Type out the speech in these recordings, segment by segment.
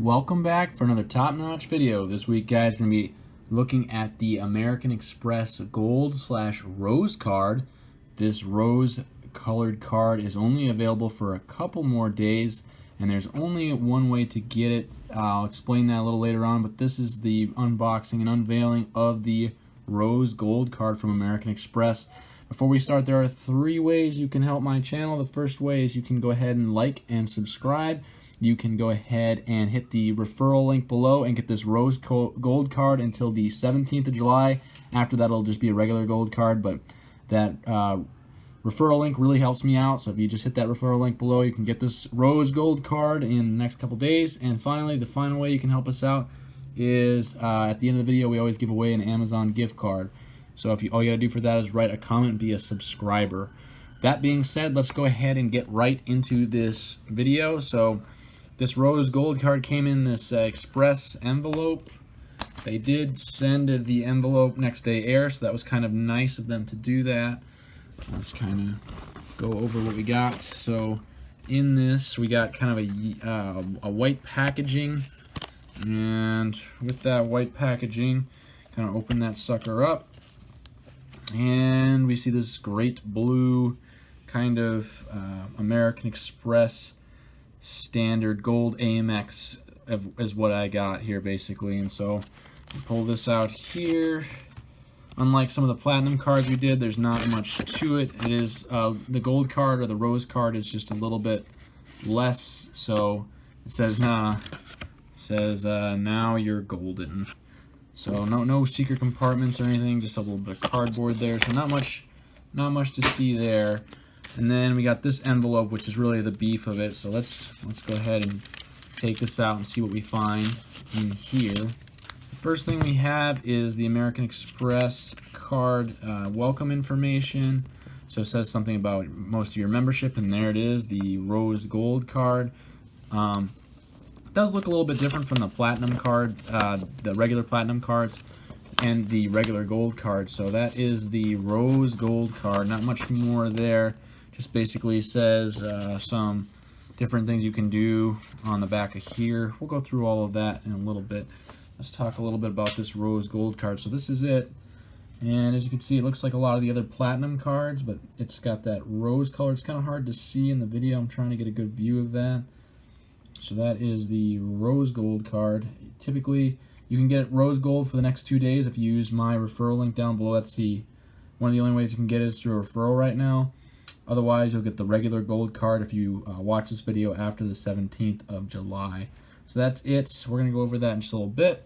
Welcome back for another top-notch video. This week, guys, we're going to be looking at the American Express Gold/Rose card. This rose-colored card is only available for a couple more days, and there's only one way to get it. I'll explain that a little later on, but this is the unboxing and unveiling of the Rose Gold card from American Express. Before we start, there are 3 ways you can help my channel. The first way is you can go ahead and like and subscribe. You can go ahead and hit the referral link below and get this Rose Gold card until the 17th of July. After that, it'll just be a regular gold card, but that referral link really helps me out. So if you just hit that referral link below, you can get this Rose Gold card in the next couple days. And finally, the final way you can help us out is at the end of the video, we always give away an Amazon gift card. So if all you gotta do for that is write a comment and be a subscriber. That being said, let's go ahead and get right into this video. So this Rose Gold card came in this express envelope. They did send the envelope next day air, so that was kind of nice of them to do that. Let's kind of go over what we got. So in this, we got kind of a white packaging, and with that white packaging, kind of open that sucker up, and we see this great blue kind of American Express standard gold AMX is what I got here basically. And so pull this out here. Unlike some of the platinum cards we did, there's not much to it. It is the gold card or the rose card is just a little bit less. So it says now you're golden. So no secret compartments or anything, just a little bit of cardboard there. So not much to see there. And then we got this envelope, which is really the beef of it. So let's go ahead and take this out and see what we find in here. The first thing we have is the American Express card welcome information. So it says something about most of your membership, and there it is, the Rose Gold card. It does look a little bit different from the platinum card, the regular platinum cards, and the regular gold card. So that is the Rose Gold card. Not much more there. Just basically says some different things you can do on the back of here. We'll go through all of that in a little bit. Let's talk a little bit about this Rose Gold card. So this is it. And as you can see, it looks like a lot of the other platinum cards, but it's got that rose color. It's kind of hard to see in the video. I'm trying to get a good view of that. So that is the Rose Gold card. Typically, you can get Rose Gold for the next 2 days if you use my referral link down below. That's one of the only ways you can get it is through a referral right now. Otherwise, you'll get the regular gold card if you watch this video after the 17th of July. So that's it. We're going to go over that in just a little bit.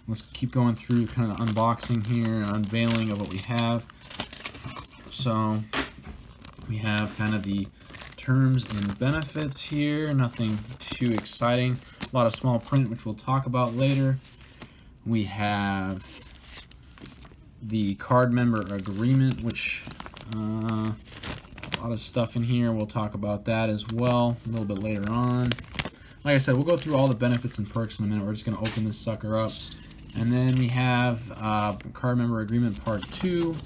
Let's keep going through kind of the unboxing here and unveiling of what we have. So we have kind of the terms and benefits here. Nothing too exciting. A lot of small print, which we'll talk about later. We have the card member agreement, which a lot of stuff in here. We'll talk about that as well a little bit later on. Like I said, we'll go through all the benefits and perks in a minute. We're just going to open this sucker up. And then we have card member agreement part 2.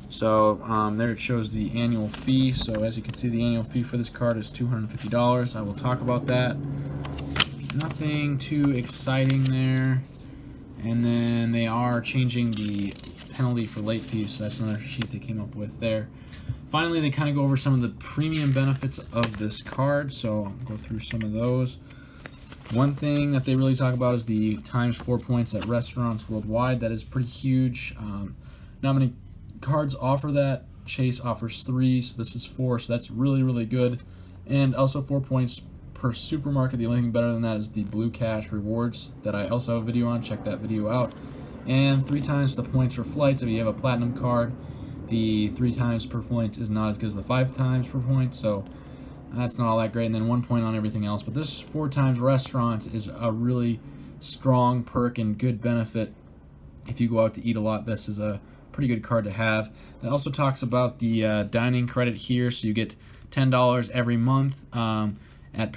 So there it shows the annual fee. So as you can see, the annual fee for this card is $250. I will talk about that. Nothing too exciting there. And then they are changing the penalty for late fees. So that's another sheet they came up with there. Finally, they kind of go over some of the premium benefits of this card, so I'll go through some of those. One thing that they really talk about is the ×4 points at restaurants worldwide. That is pretty huge. Not many cards offer that. Chase offers 3, so this is 4, so that's really, really good. And also 4 points per supermarket. The only thing better than that is the Blue Cash Rewards that I also have a video on. Check that video out. And 3 times the points for flights if you have a platinum card. The 3 times per point is not as good as the 5 times per point, so that's not all that great. And then 1 point on everything else. But this 4 times restaurant is a really strong perk and good benefit. If you go out to eat a lot, this is a pretty good card to have. It also talks about the dining credit here, so you get $10 every month at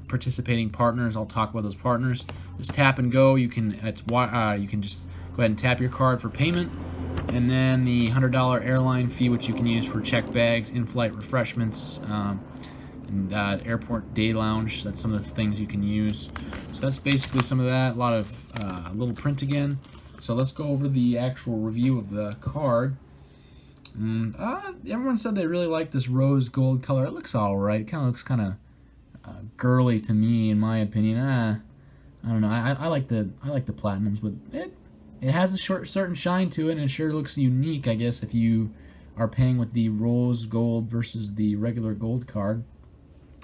participating partners. I'll talk about those partners. Just tap and go. You can just go ahead and tap your card for payment. And then the $100 airline fee, which you can use for checked bags, in-flight refreshments, and airport day lounge. That's some of the things you can use. So So that's basically some of that. A lot of little print again. So let's go over the actual review of the card. Everyone said they really like this rose gold color. It looks all right. It kind of looks kind of girly to me, in my opinion. I don't know. I like the platinums, but it has a certain shine to it, and it sure looks unique, I guess, if you are paying with the rose gold versus the regular gold card.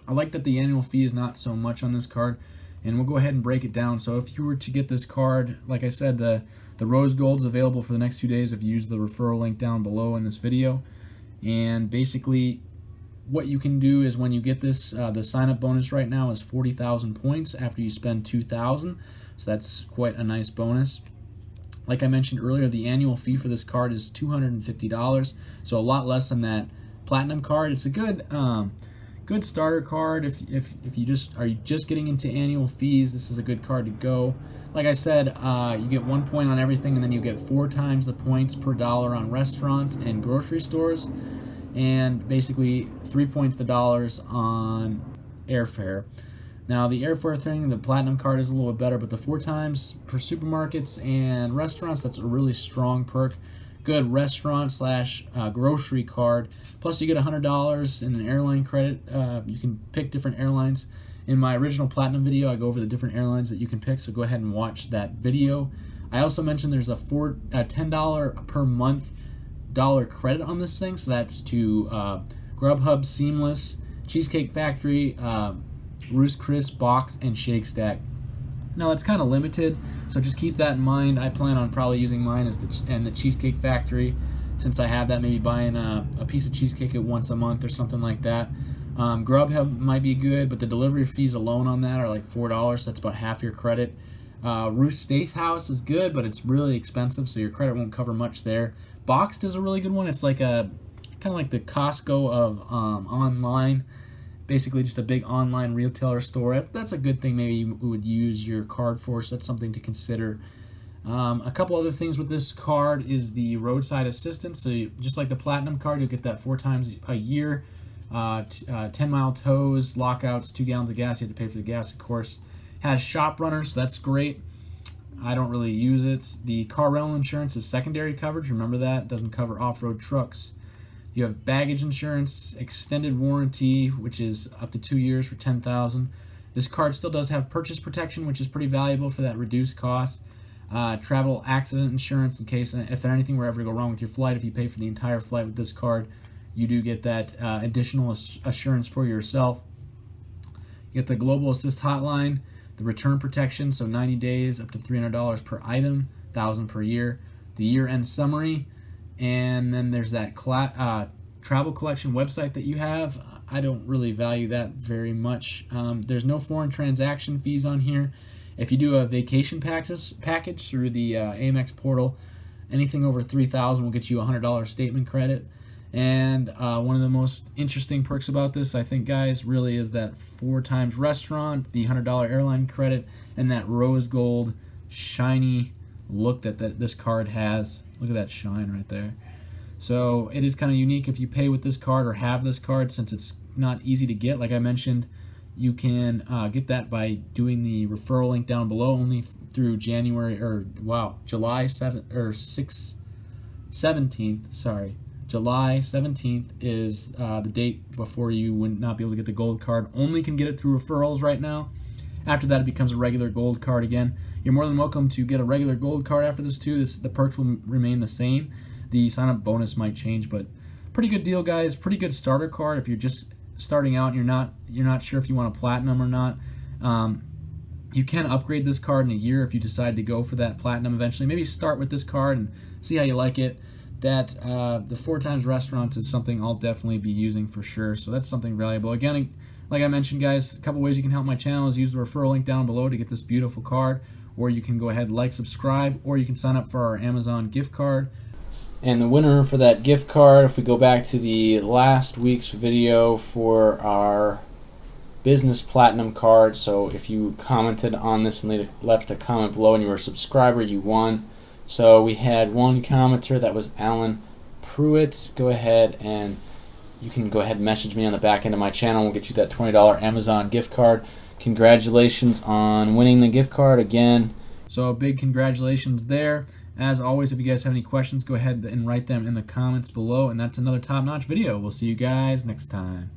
I like that the annual fee is not so much on this card, and we'll go ahead and break it down. So if you were to get this card, like I said, the rose gold is available for the next 2 days if you use the referral link down below in this video. And basically what you can do is when you get this, the sign-up bonus right now is 40,000 points after you spend 2,000. So that's quite a nice bonus. Like I mentioned earlier, the annual fee for this card is $250, so a lot less than that platinum card. It's a good good starter card if you are just getting into annual fees. This is a good card to go. Like I said, you get 1 point on everything, and then you get 4 times the points per dollar on restaurants and grocery stores, and basically 3 points to dollars on airfare. Now the airfare thing, the platinum card is a little bit better, but the 4 times per supermarkets and restaurants, that's a really strong perk. Good restaurant slash grocery card. Plus you get $100 in an airline credit. You can pick different airlines. In my original platinum video, I go over the different airlines that you can pick, so go ahead and watch that video. I also mentioned there's a $10 per month credit on this thing, so that's to Grubhub, Seamless, Cheesecake Factory, Roost Chris, Box, and Shake Stack. Now it's kind of limited, so just keep that in mind. I plan on probably using mine as the Cheesecake Factory, since I have that, maybe buying a piece of cheesecake once a month or something like that. Grubhub might be good, but the delivery fees alone on that are like $4. That's about half your credit. Roost Steakhouse is good, but it's really expensive, so your credit won't cover much there. Boxed is a really good one. It's like kind of like the Costco of online. Basically just a big online retailer store. That's a good thing maybe you would use your card for, so that's something to consider. A couple other things with this card is the roadside assistance. So just like the platinum card, you'll get that 4 times a year. 10-mile tows, lockouts, 2 gallons of gas. You have to pay for the gas, of course. Has shop runners, so that's great. I don't really use it. The car rental insurance is secondary coverage. Remember that. It doesn't cover off-road trucks. You have baggage insurance, extended warranty, which is up to 2 years for $10,000. This card still does have purchase protection, which is pretty valuable for that reduced cost. Travel accident insurance, in case if anything were ever to go wrong with your flight, if you pay for the entire flight with this card, you do get that additional assurance for yourself. You get the Global Assist Hotline, the return protection, so 90 days, up to $300 per item, $1,000 per year. The year-end summary, and then there's that travel collection website that you have. I don't really value that very much. There's no foreign transaction fees on here. If you do a vacation package through the Amex portal, anything over $3,000 will get you a $100 statement credit. And one of the most interesting perks about this, I think, guys, really is that 4 times restaurant, the $100 airline credit, and that rose gold shiny look that this card has. Look at that shine right there. So it is kind of unique if you pay with this card or have this card, since it's not easy to get. Like I mentioned, you can get that by doing the referral link down below, only through July 17th. Sorry. July 17th is the date before you would not be able to get the gold card. Only can get it through referrals right now. After that, it becomes a regular gold card again. You're more than welcome to get a regular gold card after this too. The perks will remain the same. The sign-up bonus might change, but pretty good deal, guys. Pretty good starter card if you're just starting out and you're not sure if you want a platinum or not. You can upgrade this card in a year if you decide to go for that platinum eventually. Maybe start with this card and see how you like it. That the 4 times restaurants is something I'll definitely be using for sure. So that's something valuable. Again, like I mentioned, guys, a couple ways you can help my channel is use the referral link down below to get this beautiful card, or you can go ahead and like, subscribe, or you can sign up for our Amazon gift card. And the winner for that gift card, if we go back to the last week's video for our business platinum card, so if you commented on this and left a comment below and you were a subscriber, you won. So we had one commenter, that was Alan Pruitt. Go ahead and you can go ahead and message me on the back end of my channel. We'll get you that $20 Amazon gift card. Congratulations on winning the gift card again. So a big congratulations there. As always, if you guys have any questions, go ahead and write them in the comments below. And that's another top-notch video. We'll see you guys next time.